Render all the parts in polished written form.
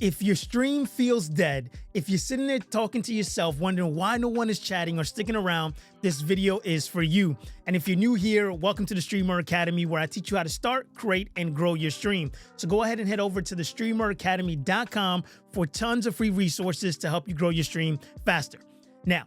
If your stream feels dead, if you're sitting there talking to yourself, wondering why no one is chatting or sticking around, this video is for you. And if you're new here, welcome to the Streamer Academy, where I teach you how to start, create, and grow your stream. So go ahead and head over to the streameracademy.com for tons of free resources to help you grow your stream faster. Now,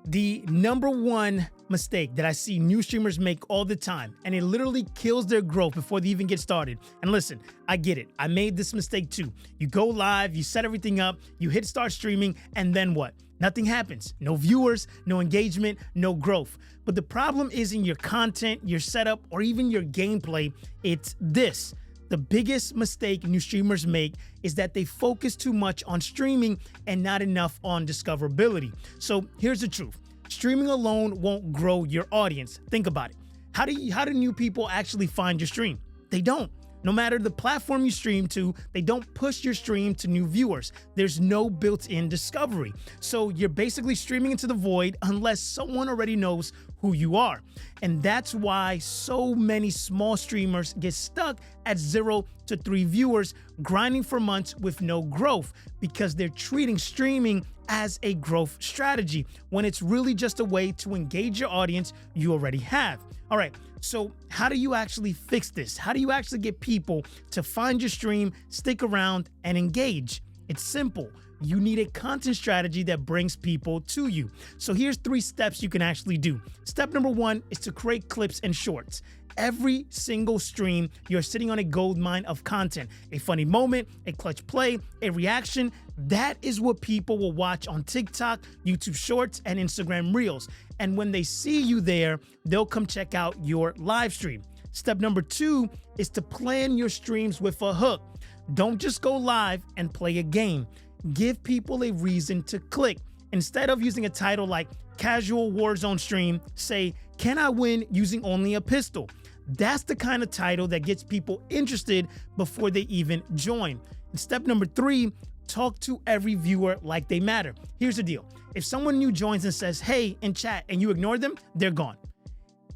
the number one mistake that I see new streamers make all the time, and it literally kills their growth before they even get started. And listen, I get it. I made this mistake too. You go live, you set everything up, you hit start streaming, and then what? Nothing happens. No viewers, no engagement, no growth. But the problem isn't your content, your setup, or even your gameplay. It's this. The biggest mistake new streamers make is that they focus too much on streaming and not enough on discoverability. So here's the truth. Streaming alone won't grow your audience. Think about it. How do new people actually find your stream? They don't. No matter the platform you stream to, they don't push your stream to new viewers. There's no built-in discovery. So you're basically streaming into the void unless someone already knows who you are. And that's why so many small streamers get stuck at 0 to 3 viewers, grinding for months with no growth, because they're treating streaming as a growth strategy when it's really just a way to engage your audience you already have. All right, so how do you actually fix this? How do you actually get people to find your stream, stick around, and engage? It's simple. You need a content strategy that brings people to you. So here's 3 steps you can actually do. Step number 1 is to create clips and shorts. Every single stream, you're sitting on a gold mine of content. A funny moment, a clutch play, a reaction. That is what people will watch on TikTok, YouTube Shorts, and Instagram Reels. And when they see you there, they'll come check out your live stream. Step number 2 is to plan your streams with a hook. Don't just go live and play a game. Give people a reason to click. Instead of using a title like Casual Warzone Stream, say, "Can I win using only a pistol?" That's the kind of title that gets people interested before they even join. And step number 3, talk to every viewer like they matter. Here's the deal. If someone new joins and says, "Hey," in chat, and you ignore them, they're gone.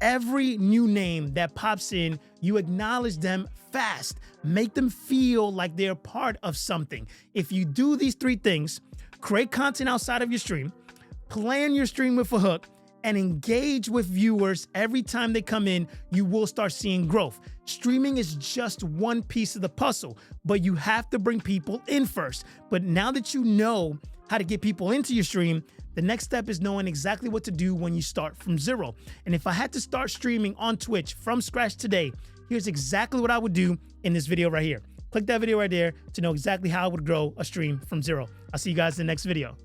Every new name that pops in, you acknowledge them fast. Make them feel like they're part of something. If you do these 3 things, create content outside of your stream, plan your stream with a hook, and engage with viewers every time they come in, you will start seeing growth. Streaming is just one piece of the puzzle, but you have to bring people in first. But now that you know how to get people into your stream, the next step is knowing exactly what to do when you start from 0. And if I had to start streaming on Twitch from scratch today, here's exactly what I would do in this video right here. Click that video right there to know exactly how I would grow a stream from 0. I'll see you guys in the next video.